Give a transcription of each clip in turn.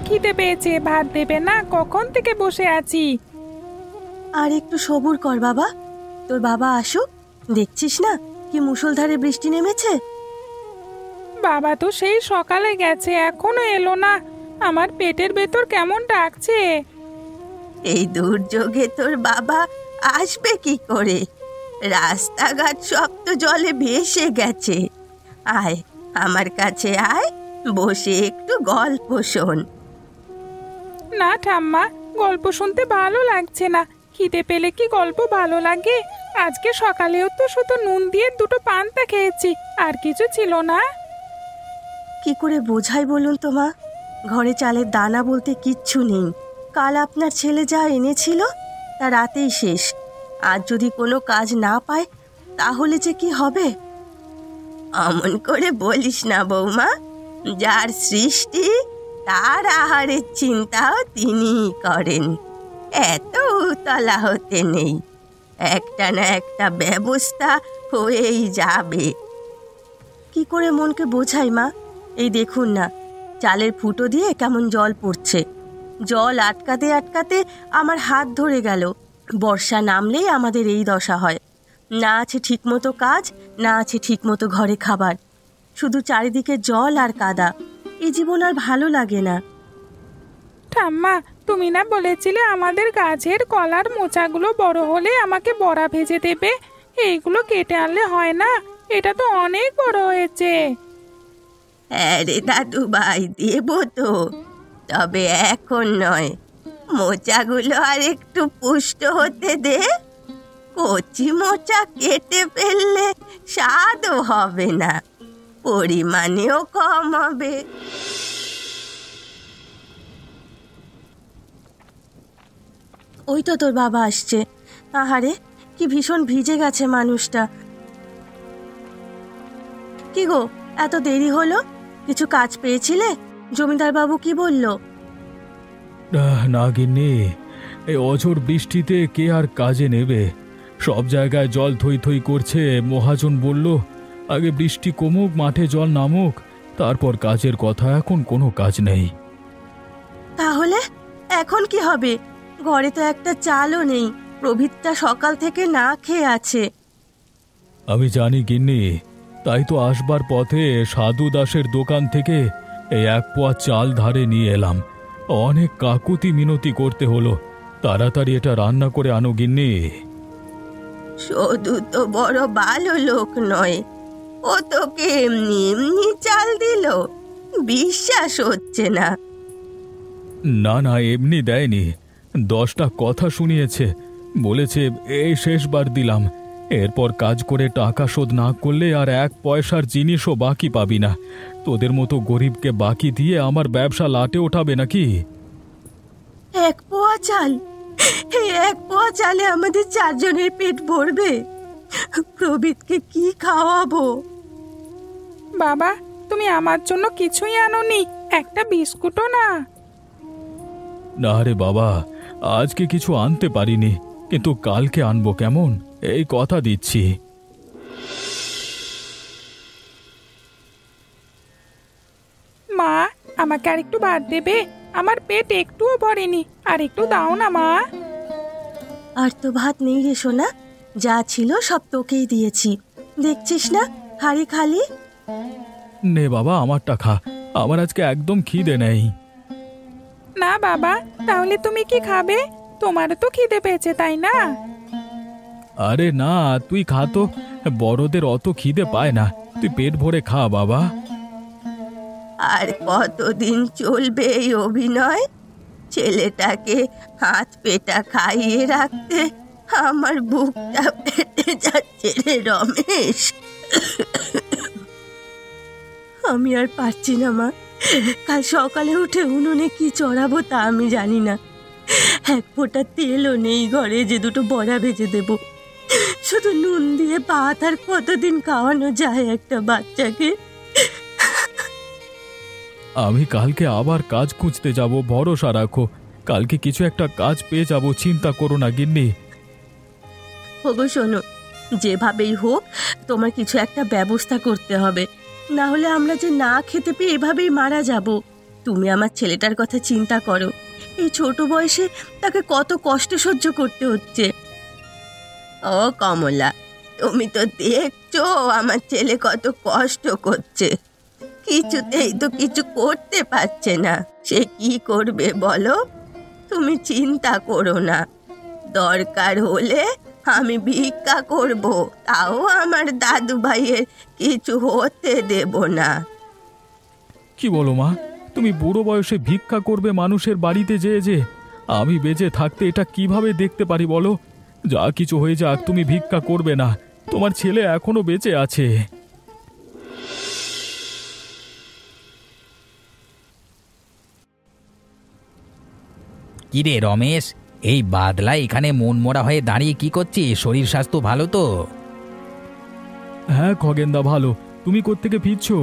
খিদে পেয়েছে, ভাত দেবে না? কখন থেকে বসে আছি। আর একটু সবুর কর বাবা, তোর বাবা আসুক। দেখছিস না কি মুষলধারে বৃষ্টি নেমেছে। বাবা তো সেই সকালে গেছে, এখনো এলো না। আমার পেটের ভেতর কেমন ডাকছে। এই দুর্যোগে তোর বাবা আসবে কি করে? রাস্তাঘাট সব তো জলে ভেসে গেছে। আয় আমার কাছে আয়, বসে একটু গল্প শোন। না ঠাম্মা, গল্প শুনতে ভালো লাগছে না। খিদে পেলে কি গল্প ভালো লাগে? আজকে সকালেও তো শুধু নুন দিয়ে দুটো পান্তা খেয়েছি, আর কিছু ছিল না। কি করে বোঝাই বলুন তো মা, ঘরে চালের দানা বলতে কিচ্ছু নেই। কাল আপনার ছেলে যা এনেছিল তা রাতেই শেষ। আজ যদি কোনো কাজ না পায় তাহলে যে কি হবে। অমন করে বলিস না বৌমা, যার সৃষ্টি তার আহারের চিন্তাও তিনিই করেন। এত উতলা হতে নেই, একটা না একটা ব্যবস্থা হয়েই যাবে। কি করে মনকে বোঝাই মা? এই দেখুন না, চালের ফুটো দিয়ে কেমন জল পড়ছে। জল আটকাতে আটকাতে আমার হাত ধরে গেল। বর্ষা নামলেই আমাদের এই দশা হয়। না আছে ঠিকমতো কাজ, না আছে ঠিকমতো ঘরে খাবার, শুধু চারিদিকে জল আর কাদা। এই জীবন আর ভালো লাগে না। ঠাম্মা, তুমি না বলেছিলে আমাদের গাছের কলার মোচাগুলো বড় হলে আমাকে বড়া ভেজে দেবে? এইগুলো কেটে আনলে হয় না? এটা তো অনেক বড় হয়েছে। হ্যাঁ রে দাদু ভাই, দেবো তো, তবে এখন নয়। মোচাগুলো আর একটু পুষ্ট হতে দে। কচি মোচা কেটে ফেললে স্বাদও হবে না, পরিমাণেও কম হবে। ওই তো তোর বাবা আসছে। আহারে, কি ভীষণ ভিজে গেছে মানুষটা। কি গো, এত দেরি হলো? কিছু কাজ পেয়েছিলে? জমিদার বাবু কি বলল? না গিন্নি, এই অঝোর বৃষ্টিতে কে আর কাজে নেবে? সব জায়গায় জল থই থই করছে। মহাজন বলল আগে বৃষ্টি কমুক, মাঠে জল নামুক, তারপর কাজের কথা। এখন কোনো কাজ নেই। তাহলে এখন কি হবে? ঘরে তো একটা চালও নেই। প্রভৃতটা সকাল থেকে না খেয়ে আছে। আমি জানি গিন্নি, তাই তো আসবার পথে সাধু দাসের দোকান থেকে এই 1 পোয়া চাল ধারে নিয়ে এলাম। অনেক কাকুতি মিনতি করতে হলো। তাড়াতাড়ি এটা রান্না করে আনো গিন্নি। সদু তো বড় ভালো লোক নয়, ও তোকে এমনি এমনি চাল দিল? বিশ্বাস হচ্ছে না। না না, এমনি দেয়নি। 10টা কথা শুনিয়েছে, বলেছে এই শেষবার দিলাম, এরপর কাজ করে টাকা শোধ না করলে আর 1 পয়সার জিনিসও বাকি পাবি না। তোদের মতো গরিবকে বাকি দিয়ে আমার ব্যবসা লাটে ওঠাবে নাকি? 1 পোয়া চাল? এই 1 পোয়া চালে আমাদের 4 জনের পেট ভরবে? প্রবীতকে কি খাওয়াবো? বাবা, তুমি আমার জন্য কিছুই আনোনি? একটা বিস্কুটও না? না রে বাবা, আজকে কিছু আনতে পারিনি, কিন্তু কালকে আনবো, কেমন? এই কথা দিচ্ছি। মা, আমাকে আর একটু ভাত দেবে? আমার পেট একটুও ভরেনি, আর একটু দাও না মা। আর তো ভাত নেই রে সোনা, যা ছিল সব তোকেই দিয়েছি। দেখছিস না হাড়ি খালি। নে বাবা, আমারটা খা, আমার আজকে একদম খিদে নেই। না বাবা, তাহলে তুমি কি খাবে? তোমারও তো খিদে পেয়েছে, তাই না? আরে না, তুই খা তো, বড়দের অত খিদে পায় না। তুই পেট ভরে খা বাবা। আর কতদিন চলবে এই অভিনয়? ছেলেটাকে হাত পেটা খাইয়ে রাখতে আমার বুকটা ফেটে যাচ্ছে রে রমেশ। আমি আর পারছি না মা। কাল সকালে উঠে উনুনে কি চড়াবো তা আমি জানি না। 1 ফোঁটা তেলও নেই ঘরে যে দুটো বড়া ভেজে দেব। শুধু নুন দিয়ে ভাত আর কতদিন খাওয়ানো যায় একটা বাচ্চাকে? আমি কালকে আবার কাজ খুঁজতে যাব, ভরসা রাখো। কালকে কিছু একটা কাজ পেয়ে যাব, চিন্তা করো না গিন্নি। ওগো শোনো, যেভাবেই হোক তোমার কিছু একটা ব্যবস্থা করতে হবে, না হলে আমরা যে না খেতে পেয়ে এভাবেই মারা যাব। তুমি আমার ছেলেটার কথা চিন্তা করো। এই ছোট বয়সে তাকে কত কষ্ট সহ্য করতে হচ্ছে। ও কমলা, তুমি তো দেখছো আমার ছেলে কত কষ্ট করছে। কিছুতেই তো কিছু করতে পারছে না, সে কি করবে বলো? তুমি চিন্তা করো না, দরকার হলে আমি ভিক্ষা করব, তাও আমার দাদু ভাইয়ের কিছু হতে দেব না। কি বলো মা, তুমি বুড়ো বয়সে ভিক্ষা করবে মানুষের বাড়িতে যেয়ে যে? আমি বেঁচে থাকতে এটা কিভাবে দেখতে পারি বলো? যা কিছু হয়ে যাক, তুমি ভিক্ষা করবে না। তোমার ছেলে এখনো বেঁচে আছে। কিরে রমেশ, এই বাদলা এখানে মনমরা হয়ে দাঁড়িয়ে কি করছিস? শরীর স্বাস্থ্য ভালো তো? হ্যাঁ খগেনদা, ভালো। তুমি কোত্থেকে ফিরছো?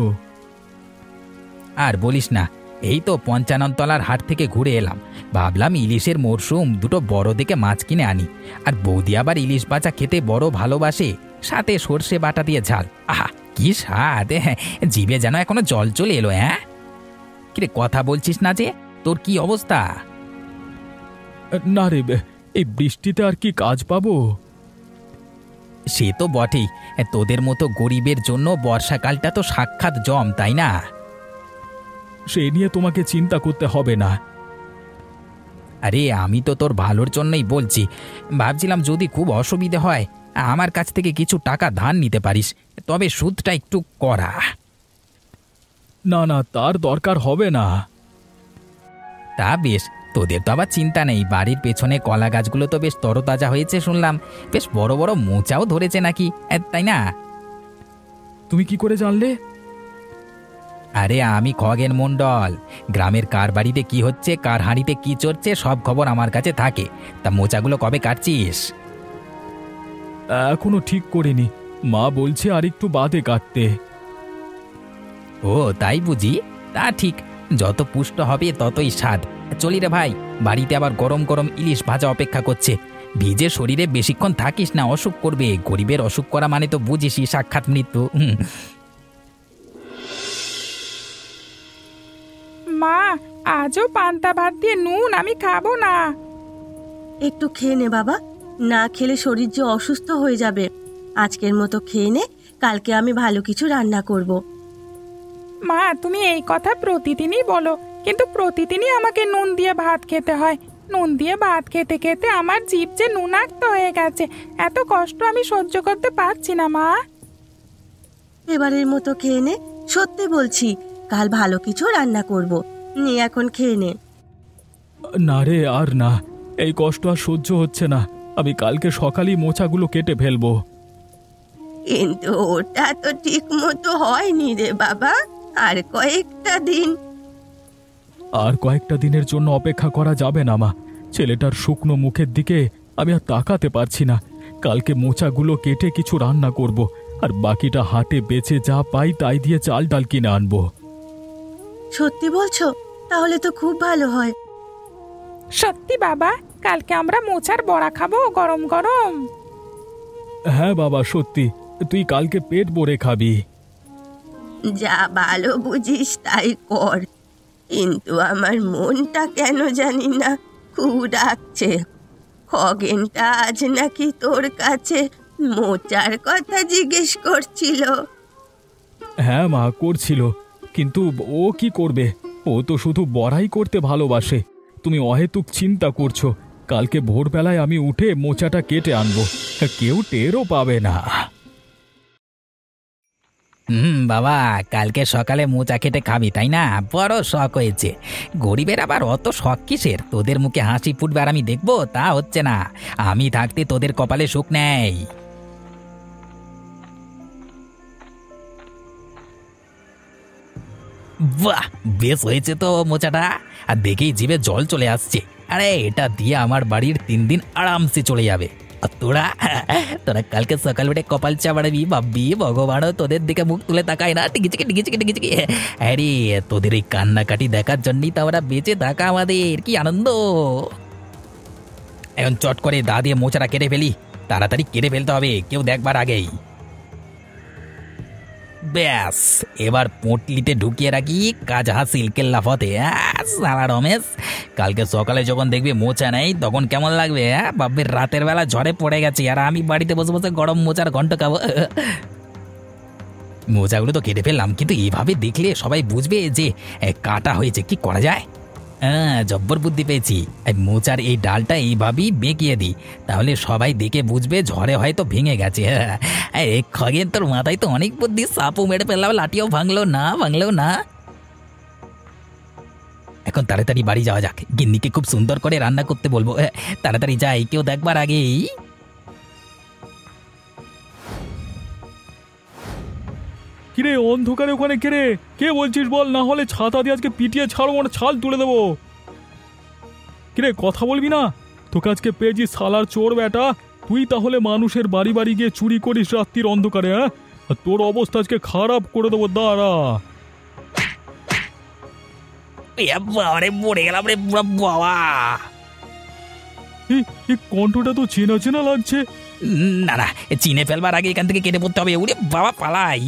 আর বলিস না, এই তো ৫৫ তলার হাট থেকে ঘুরে এলাম। ভাবলাম ইলিশের মরশুম, দুটো বড় দেখে মাছ কিনে আনি। আর বৌদি আবার ইলিশ বাঁচা খেতে বড় ভালোবাসে, সাথে সর্ষে বাটা দিয়ে ঝাল। আহা কি স্বাদ! জিভে যেন এখনো জল চলে এলো। হ্যাঁ কিরে, কথা বলছিস না যে? তোর কি অবস্থা? না রে, এই বৃষ্টিতে আর কি কাজ পাবো? সে তো বটেই, তোদের মতো গরিবের জন্য বর্ষাকালটা তো সাক্ষাৎ জম, তাই না? সে নিয়ে তোমাকে চিন্তা করতে হবে না। আরে আমি তো তোর ভালোর জন্যই বলছি। ভাবছিলাম যদি খুব অসুবিধে হয় আমার কাছ থেকে কিছু টাকা ধার নিতে পারিস, তবে সুদটা একটু করা। না না, তার দরকার হবে না। তা বেশ, তোদের তো আবার চিন্তা নেই। বাড়ির পেছনে কলা গাছগুলো তো বেশ তরতাজা হয়েছে শুনলাম, বেশ বড় বড় মোচাও ধরেছে নাকি, তাই না? তুমি কি করে জানলে? আরে আমি খগেন মণ্ডল। গ্রামের কার বাড়িতে কি হচ্ছে, কার হাঁড়িতে কি চড়ছে, সব খবর আমার কাছে থাকে। তা মোচাগুলো কবে কাটছিস? এখনো ঠিক করিনি, মা বলছে আর একটু বাদে কাটতে। ও তাই বুঝি? তা ঠিক, যত পুষ্ট হবে ততই স্বাদ। চলি রে ভাই, বাড়িতে আবার গরম গরম ইলিশ ভাজা অপেক্ষা করছে। ভিজে শরীরে বেশিক্ষণ থাকিস না, অসুখ করবে। গরিবের অসুখ করা মানে তো বুঝিসই, সাক্ষাৎ মৃত্যু। মা, আজও পান্তা ভাত দিয়ে নুন আমি খাবো না। একটু খেয়ে নে বাবা, না খেলে শরীর যে অসুস্থ হয়ে যাবে। আজকের মতো খেয়ে নে, কালকে আমি ভালো কিছু রান্না করব। মা, তুমি এই কথা প্রতিদিনই বলো, কিন্তু প্রতিদিনই আমাকে নুন দিয়ে ভাত খেতে হয়। নুন দিয়ে ভাত খেতে খেতে আমার জিভ যে নুনাক্ত হয়ে গেছে। এত কষ্ট আমি সহ্য করতে পারছি না মা। এবারের মতো খেয়ে নে, সত্যি বলছি, কাল ভালো কিছু রান্না করব। নে এখন খেয়ে নে। না রে, আর না, এই কষ্ট আর সহ্য হচ্ছে না। আমি কালকে সকালেই মোচাগুলো কেটে ফেলবো। কিন্তু ওটা তো ঠিক মতো হয়নি রে বাবা, আর কয়েকটা দিন। আর কয়েকটা দিনের জন্য অপেক্ষা করা যাবে না মা। ছেলেটার শুকনো মুখের দিকে আমি আর তাকাতে পারছি না। কালকে মোচাগুলো কেটে কিছু রান্না করব, আর বাকিটা হাটে বেচে যা পাই তাই দিয়ে চাল ডাল কিনে আনবো। সত্যি বলছো? তাহলে তো খুব ভালো হয়। সত্যি বাবা, কালকে আমরা মোচার বড়া খাবো গরম গরম। হ্যাঁ বাবা, সত্যি। তুই কালকে পেট ভরে খাবি। যা ভালো বুঝিস তাই কর, কিন্তু আমার মনটা কেন জানি না খুব ডাকছে। খগেনটা আজ নাকি তোর কাছে মোচার কথা জিজ্ঞেস করছিল। হ্যাঁ মা, করছিল, কিন্তু ও কি করবে? ও তো শুধু বড়াই করতে ভালোবাসে। তুমি অহেতুক চিন্তা করছো। কালকে ভোরবেলায় আমি উঠে মোচাটা কেটে আনবো, কেউ টেরও পাবে না। বাবা, কালকে সকালে মোচা কেটে খাবি তাই না? বড় শখ হয়েছে। গরিবের আবার অত শখ কিসের? তোদের মুখে হাসি ফুটবে আর আমি দেখবো, তা হচ্ছে না। আমি থাকতে তোদের কপালে সুখ নেই। বাহ, বেশ হয়েছে তো মোচাটা, আর দেখেই জিভে জল চলে আসছে। আরে এটা দিয়ে আমার বাড়ির 3 দিন আরামসে চলে যাবে। আর তোরা তোরা কালকে সকাল বেটে কপাল চাবাড়াবি, ভাববি ভগবানও তোদের দিকে মুখ তুলে তাকায় না। টিকিচিকি টিকিচিকি টিকিচিকি। আরে তোদের এই কান্নাকাটি দেখার জন্যই তো আমরা বেঁচে থাকা, আমাদের কি আনন্দ। এখন চট করে দা দিয়ে মোচাটা কেটে ফেলি, তাড়াতাড়ি কেটে ফেলতে হবে, কেউ দেখবার আগেই। ব্যাস, এবার পোটলিতে ঢুকিয়ে রাখি, কাজ হাসিল, কেল্লা ফতে। সালা রমেশ, কালকে সকালে যখন দেখবি মোচা নেই তখন কেমন লাগবে? বাব্বের রাতের বেলা ঝড়ে পড়ে গেছে আর আমি বাড়িতে বসে বসে গরম মোচার ঘন্ট খাবো। মোচাগুলো তো কেটে ফেললাম, কিন্তু এইভাবে দেখলে সবাই বুঝবে যে কাটা হয়েছে। কি করা যায়? জব্বর বুদ্ধি পেয়েছি। মোচার এই ডালটা এইভাবেই বেঁকিয়ে দিই, তাহলে সবাই দেখে বুঝবে ঝড়ে হয়তো ভেঙে গেছে। খগেন, তোর মাথায় তো অনেক বুদ্ধি। সাপও মেরে ফেললাম, লাঠিও ভাঙলো না। এখন তাড়াতাড়ি বাড়ি যাওয়া যাক, গিন্নিকে খুব সুন্দর করে রান্না করতে বলবো। তাড়াতাড়ি যাই, কেউ দেখবার আগেই। কিরে অন্ধকারে ওখানে কিরে, কে বলছিস বল, না হলে ছাতা দিয়ে আজকে পিটিয়ে ছাড়বো না, ছাল তুলে দেবো। কিরে কথা বলবি না? তোকে আজকে পেয়েছি সালার চোর বেটা। তুই তাহলে মানুষের বাড়ি বাড়ি গিয়ে চুরি করিস রাত্রির অন্ধকারে, হ্যাঁ? আর তোর অবস্থা আজকে খারাপ করে দেবো, দাঁড়া। মরে গেলাম রে বাবা। এই কণ্ঠটা তো চেনা চেনা লাগছে। না, চিনে ফেলবার আগে এখান থেকে কেটে পড়তে হবে। উড়ে বাবা, পালাই।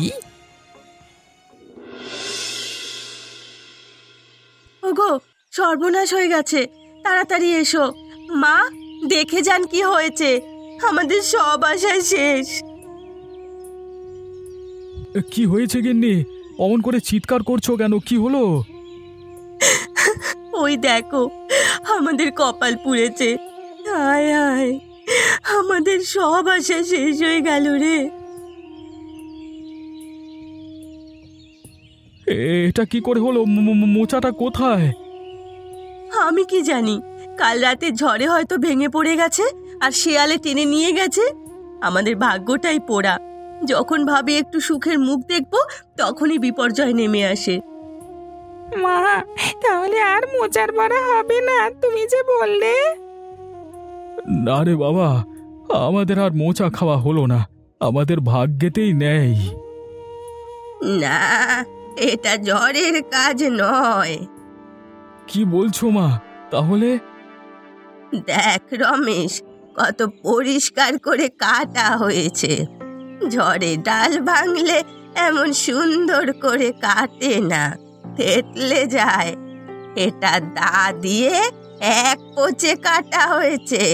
ওগো, সর্বনাশ হয়ে গেছে, তাড়াতাড়ি এসো। মা, দেখে যান কি হয়েছে, আমাদের সব আশা শেষ। কি হয়েছে গিন্নি? অমন করে চিৎকার করছো কেন? কি হলো? ওই দেখো, আমাদের কপাল পুড়েছে। হায় হায়, আমাদের সব আশা শেষ হয়ে গেল রে। এটা কি করে হলো? মোচাটা কোথায়? আমি কি জানি, কাল রাতে ঝড়ে হয়তো ভেঙে পড়ে গেছে আর শেয়ালে টেনে নিয়ে গেছে। আমাদের ভাগ্যটাই পোড়া। যখন ভাবি একটু সুখের মুখ দেখবো, তখনই বিপর্যয় নেমে আসে। মা, তাহলে আর মোচার বড়া হবে না, তুমি যে বললে। না রে বাবা, আমাদের আর মোচা খাওয়া হলো না, আমাদের ভাগ্যেতেই নেই। না, এটা ঝড়ের কাজ নয়। কি বলছো মা? তাহলে? দেখ রমেশ, কত পরিষ্কার করে কাটা হয়েছে। ঝড়ে ডাল ভাঙলে এমন সুন্দর করে কাটে না, থেতলে যায়। এটা দা দিয়ে এক কোচে কাটা হয়েছে।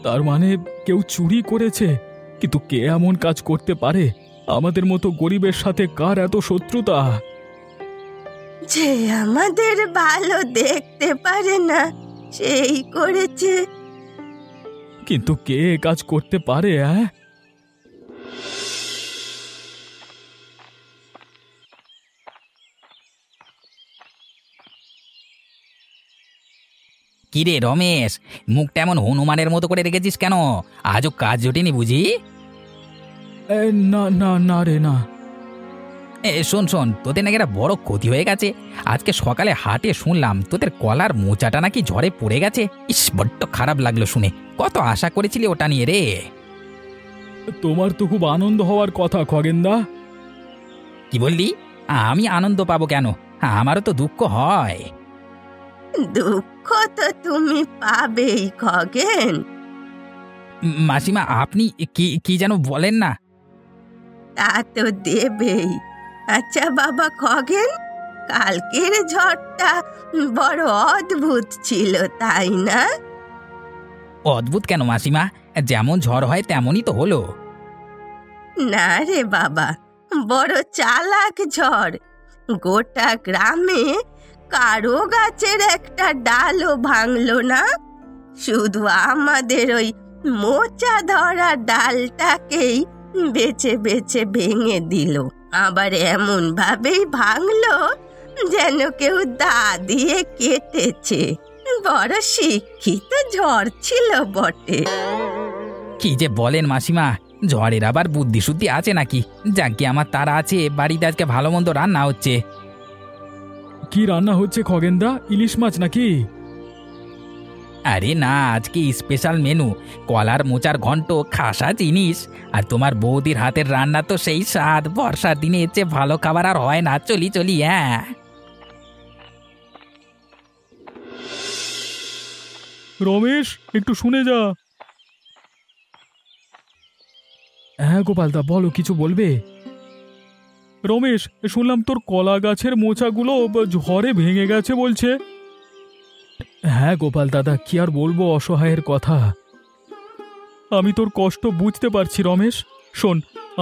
তার মানে কেউ চুরি করেছে? কিন্তু কে এমন কাজ করতে পারে? আমাদের মতো গরিবের সাথে কার এত শত্রুতা? যে আমাদের ভালো দেখতে পারে না, সেই করেছে। কিন্তু কে এ কাজ করতে পারে? হ্যাঁ, কিরে রমেশ, মুখটা এমন হনুমানের মতো করে রেখেছিস কেন? আজও কাজ জোটেনি বুঝি? না না না রে না। শোন, তোদের নাকি একটা বড় ক্ষতি হয়ে গেছে। আজকে সকালে হাটে শুনলাম তোদের কলার মোচাটা নাকি ঝড়ে পড়ে গেছে। ইস, বড্ড খারাপ লাগলো শুনে। কত আশা করেছিলি ওটা নিয়ে রে। তোমার তো খুব আনন্দ হওয়ার কথা খগেনদা। কি বললি? আমি আনন্দ পাবো কেন? আমারও তো দুঃখ হয়। দুঃখ তো তুমি পাবেই খগেন। মাসিমা, আপনি কি যেন বলেন না। তা তো দেবেই। আচ্ছা বাবা খগেন, কালকের ঝড়টা বড় অদ্ভুত ছিল, তাই না? অদ্ভুত কেন মাসিমা? যেমন ঝড় হয় তেমনই তো হলো। না রে বাবা, বড় চালাক ঝড়। গোটা গ্রামে কারো গাছের একটা ডালও ভাঙলো না, শুধু আমাদের ওই মোচা ধরা ডালটাকেই বেছে বেছে ভেঙে দিল। আবার এমন ভাবেই ভাঙলো যেন কেউ দা দিয়ে কেটেছে। বড় শিক্ষিত ঝড় ছিল বটে। কি যে বলেন মাসিমা, ঝড়ের আবার বুদ্ধি শুদ্ধি আছে নাকি? যাকে আমার তারা আছে, বাড়িতে আজকে ভালো মন্দ রান্না হচ্ছে। কি রান্না হচ্ছে খগেনদা? ইলিশ মাছ নাকি? আরে না, আজকে স্পেশাল মেনু, কলার মোচার ঘন্ট, খাসা জিনিস। আর তোমার বৌদির হাতের রান্না তো সেই স্বাদ। বর্ষার দিনে এর চেয়ে ভালো খাবার আর হয় না। চলি হ্যাঁ। রমেশ, একটু শুনে যা। হ্যাঁ গোপালদা, বলো, কিছু বলবে? রমেশ, শুনলাম তোর কলা গাছের মোচাগুলো ঝড়ে ভেঙে গেছে বলছে। হ্যাঁ গোপাল দাদা, কি আর বলবো অসহায়ের কথা। আমি তোর কষ্ট বুঝতে পারছি রমেশ। শোন,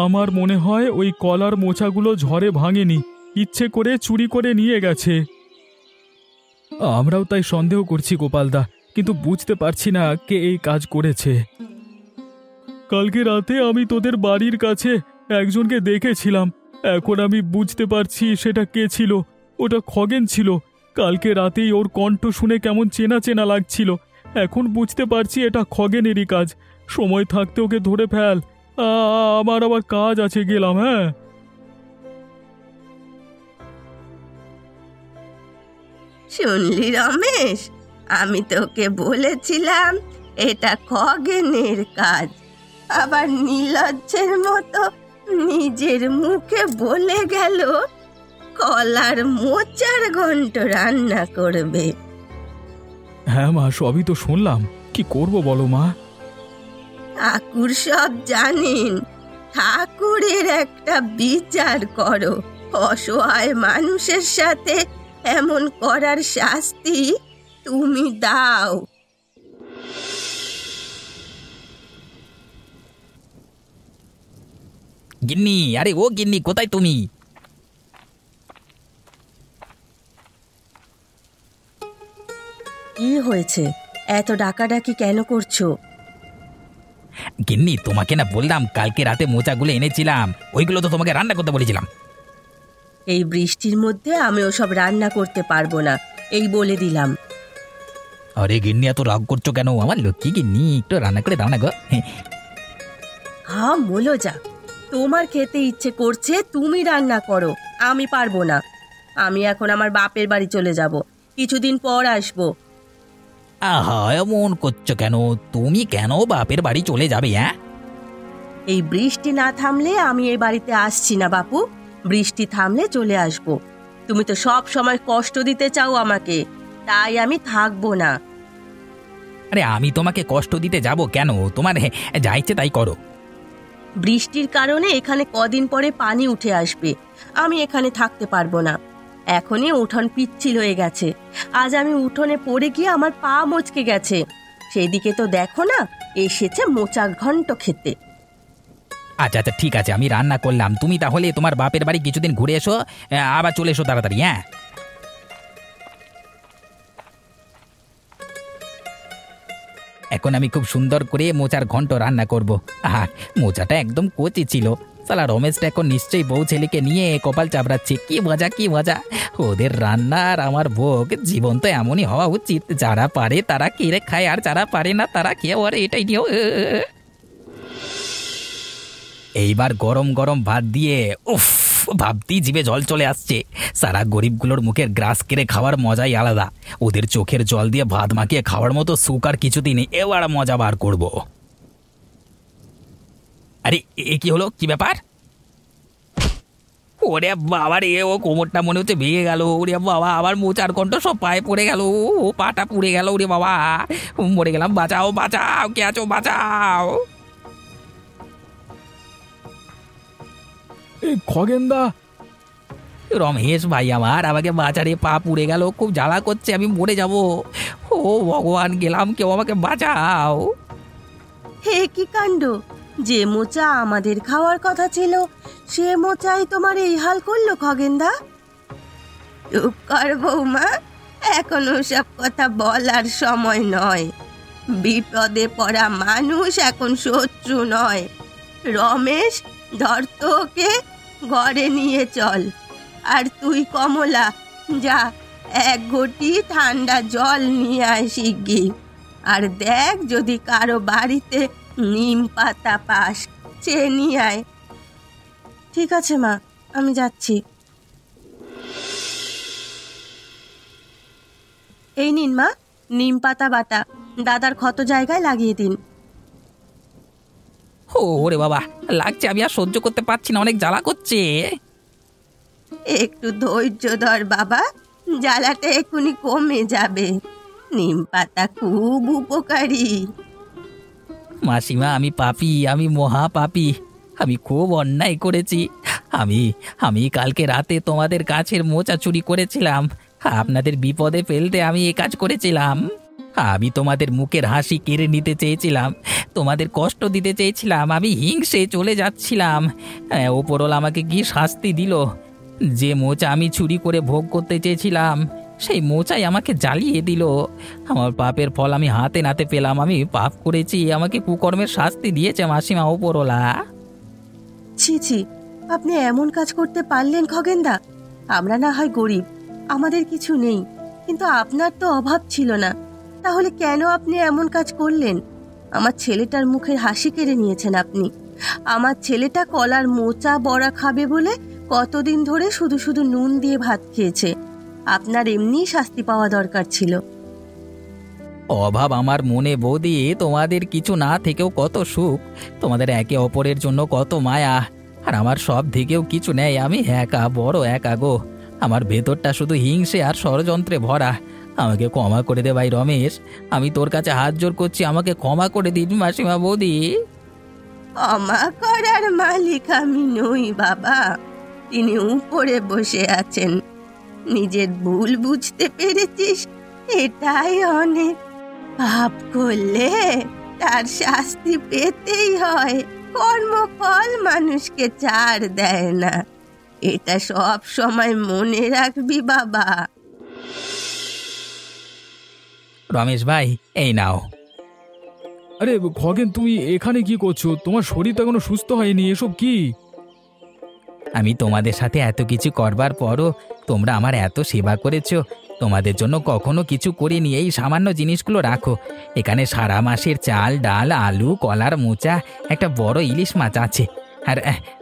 আমার মনে হয় ওই কলার মোচাগুলো ঝড়ে ভাঙেনি, ইচ্ছে করে চুরি করে নিয়ে গেছে। আমরাও তাই সন্দেহ করছি গোপালদা, কিন্তু বুঝতে পারছি না কে এই কাজ করেছে। কালকে রাতে আমি তোদের বাড়ির কাছে একজনকে দেখেছিলাম, এখন আমি বুঝতে পারছি সেটা কে ছিল। ওটা খগেন ছিল। কালকে রাতেই ওর কণ্ঠ শুনে কেমন চেনা চেনা লাগছিল। এখন বুঝতে পারছি এটা খগেনেরই কাজ। সময় থাকতে ওকে ধরে ফেল। আমার আবার কাজ আছে, গেলাম। হ্যাঁ, শুনলি রমেশ, আমি তোকে বলেছিলাম এটা খগেনের কাজ, আবার নির্লজ্জের মতো নিজের মুখে বলে গেল কলার মোচার ঘন্ট রান্না করবে। হ্যাঁ মা, সবই তো শুনলাম, কি করব বলো মা। ঠাকুর সব জানেন, ঠাকুরের একটা বিচার করো। অসহায় মানুষের সাথে এমন করার শাস্তি তুমি দাও। গিন্নি, আরে ও গিন্নি, কোথায় তুমি? কি হয়েছে? এত ডাকাডাকি কেন করছো? গিন্নি, তোমাকে না বললাম কালকে রাতে মোচাগুলো এনেছিলাম, ওইগুলো তো তোমাকে রান্না করতে বলেছিলাম। এই বৃষ্টির মধ্যে আমি ওসব রান্না করতে পারবো না, এই বলে দিলাম। আরে গিন্নি, এত রাগ করছো কেন? আমার লক্ষ্মী গিন্নি, একটু রান্না করে দাও না গো। হ্যাঁ বলো যা, তোমার খেতে ইচ্ছে করছে তুমি রান্না করো, আমি পারবো না। আমি এখন আমার বাপের বাড়ি চলে যাব, কিছুদিন পর আসবো। আহা, এমন করছো কেন? তুমি কেন বাপের বাড়ি চলে যাবে? হ্যাঁ, এই বৃষ্টি না থামলে আমি এই বাড়িতে আসছি না বাপু, বৃষ্টি থামলে চলে আসবো। তুমি তো সব সময় কষ্ট দিতে চাও আমাকে, তাই আমি থাকবো না। আরে আমি তোমাকে কষ্ট দিতে যাব কেন? তোমার যা ইচ্ছে তাই করো। বৃষ্টির কারণে এখানে কদিন পরে পানি উঠে আসবে, আমি এখানে থাকতে পারবো না। এখনই উঠোন পিচ্ছিল হয়ে গেছে, আজ আমি উঠোনে পড়ে গিয়ে আমার পা মচকে গেছে। সেদিকে তো দেখো না, এসেছে মোচা ঘন্ট খেতে। আচ্ছা আচ্ছা, ঠিক আছে, আমি রান্না করলাম। তুমি তাহলে তোমার বাপের বাড়ি কিছুদিন ঘুরে এসো, আবার চলে এসো তাড়াতাড়ি। হ্যাঁ, এখন আমি খুব সুন্দর করে মোচার ঘন্ট রান্না করব। আর মোচাটা একদম কচি ছিল। সালা রমেশটা এখন নিশ্চয়ই বউ ছেলেকে নিয়ে কপাল চাপড়াচ্ছে। কি মজা, কি মজা! ওদের রান্না আর আমার ভোগ, জীবন তো এমনই হওয়া উচিত। যারা পারে তারা কেড়ে খায়, আর যারা পারে না তারা খেয়ে ওরে, এটাই নিয়েও। এইবার গরম গরম ভাত দিয়ে উফ, ভাবতেই জিভে জল চলে আসছে। সারা গরিবগুলোর মুখের গ্রাস কেড়ে খাওয়ার মজাই আলাদা। ওদের চোখের জল দিয়ে ভাত মাখিয়ে খাওয়ার মতো সুখ আর কিছুদিন নেই। এবার মজা বার করব। আরে এ কি হলো? কি ব্যাপার? ওরে বাবা রে, ও কোমরটা মনে হচ্ছে ভেঙে গেল। ওরে বাবা, আবার মোচার কণ্ঠ সব পায়ে পড়ে গেল, ও পাটা পুড়ে গেল। ওরে বাবা, মরে গেলাম। বাঁচাও বাঁচাও, কে আছো? বাঁচাও! খগেনদা, রমেশ ভাই আমার, আমাকে বাঁচারে, পা পুড়ে গেল, খুব জ্বালা করছে, আমি মরে যাব। ও ভগবান, গেলাম, কেউ আমাকে বাঁচাও। হে কি কাণ্ড! যে মোচা আমাদের খাওয়ার কথা ছিল, সে মোচাই তোমার এই হাল করলো খগেনদা। চুপ কর বৌমা, এখন ওসব কথা বলার সময় নয়। বিপদে পড়া মানুষ এখন শত্রু নয়। রমেশ, ধর তো ওকে, ঘরে নিয়ে চল। আর তুই কমলা, যা এক ঘটি ঠান্ডা জল নিয়ে আসি গি। আর দেখ যদি কারো বাড়িতে নিম পাতা পাস, সে নিয়ে আয়। ঠিক আছে মা, আমি যাচ্ছি। এই নিন মা, নিম পাতা বাটা, দাদার ক্ষত জায়গায় লাগিয়ে দিন। ওরে বাবা, লাগছে, আমি আর সহ্য করতে পারছি না, অনেক জ্বালা করছে। একটু ধৈর্য ধর বাবা, জ্বালাটা এক্ষুনি কমে যাবে। নিম পাতা খুব উপকারী। মাসিমা, আমি পাপী, আমি মহা পাপী। আমি খুব অন্যায় করেছি। আমি আমি কালকে রাতে তোমাদের গাছের মোচা চুরি করেছিলাম। আপনাদের বিপদে ফেলতে আমি এ কাজ করেছিলাম। আমি তোমাদের মুখের হাসি কেড়ে নিতে চেয়েছিলাম, তোমাদের কষ্ট দিতে চেয়েছিলাম, আমি হিংসে চলে যাচ্ছিলাম। ওপরওয়ালা আমাকে কি শাস্তি দিল! যে মোচা আমি চুরি করে ভোগ করতে চেয়েছিলাম সেই মোচাই আমাকে জ্বালিয়ে দিল। আমার পাপের ফল আমি হাতে নাতে পেলাম। আমি পাপ করেছি, আমাকে কুকর্মের শাস্তি দিয়েছে মাসিমা ওপরওয়ালা। ছি ছি, আপনি এমন কাজ করতে পারলেন খগেনদা? আমরা না হয় গরিব, আমাদের কিছু নেই, কিন্তু আপনার তো অভাব ছিল না, তাহলে কেন আপনি এমন কাজ করলেন? আমার ছেলেটার মুখের হাসি কেড়ে নিয়েছেন আপনি। আমার ছেলেটা কলার মোচা বড়া খাবে বলে কতদিন ধরে শুধু শুধু নুন দিয়ে ভাত খেয়েছে। আপনার এমনি শাস্তি পাওয়া দরকার ছিল। অভাব আমার মনে বৌদি, তোমাদের কিছু না থেকেও কত সুখ, তোমাদের একে অপরের জন্য কত মায়া, আর আমার সব থেকেও কিছু নেই। আমি একা, বড় একা গো। আমার ভেতরটা শুধু হিংসে আর ষড়যন্ত্রে ভরা। আমাকে ক্ষমা করে দে ভাই রমেশ, আমি তোর কাছে হাত জোর করছি, আমাকে ক্ষমা করে দিন মাসিমা বৌদি। ক্ষমা করার মালিক আমি নই বাবা, তিনি উপরে বসে আছেন। নিজের ভুল বুঝতে পেরেছিস, এটাই অনেক। পাপ করলে তার শাস্তি পেতেই হয়, কর্মফল মানুষকে ছাড় দেয় না, এটা সব সময় মনে রাখবি বাবা। রমেশ ভাই, এই নাও। আরে খগেন, তুমি এখানে কি করছো? তোমার শরীর তো এখনো সুস্থ হয়নি, এসব কি? আমি তোমাদের সাথে এত কিছু করবার পরও তোমরা আমার এত সেবা করেছো, তোমাদের জন্য কখনো কিছু করিনি। এই সামান্য জিনিসগুলো রাখো। এখানে সারা মাসের চাল, ডাল, আলু, কলার মোচা, একটা বড় ইলিশ মাছ আছে। আর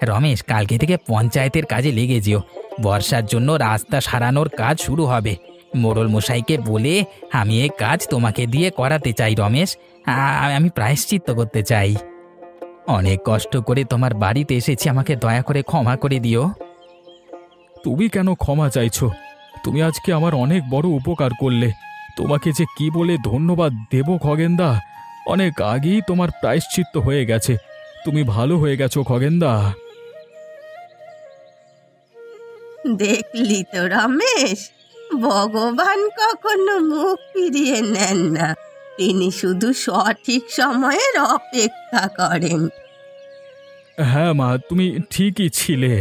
রমেশ, কালকে থেকে পঞ্চায়েতের কাজে লেগে যেও। বর্ষার জন্য রাস্তা সারানোর কাজ শুরু হবে। মোড়ল মশাইকে বলে আমি এই কাজ তোমাকে দিয়ে করাতে চাই রমেশ। আমি প্রায়শ্চিত্ত করতে চাই। অনেক কষ্ট করে তোমার বাড়িতে এসেছি, আমাকে দয়া করে ক্ষমা করে দিও। তুমি কেন ক্ষমা চাইছো? তুমি আজকে আমার অনেক বড় উপকার করলে। তোমাকে যে কি বলে ধন্যবাদ দেব খগেনদা। অনেক আগেই তোমার প্রায়শ্চিত্ত হয়ে গেছে। তুমি ভালো হয়ে গেছো খগেনদা। দেখলি তো রমেশ, ভগবান কখনো মুখ ফিরিয়ে নেন না, তিনি শুধু সঠিক সময়ের অপেক্ষা করেন। হ্যাঁ মা, তুমি ঠিকই ছিলে।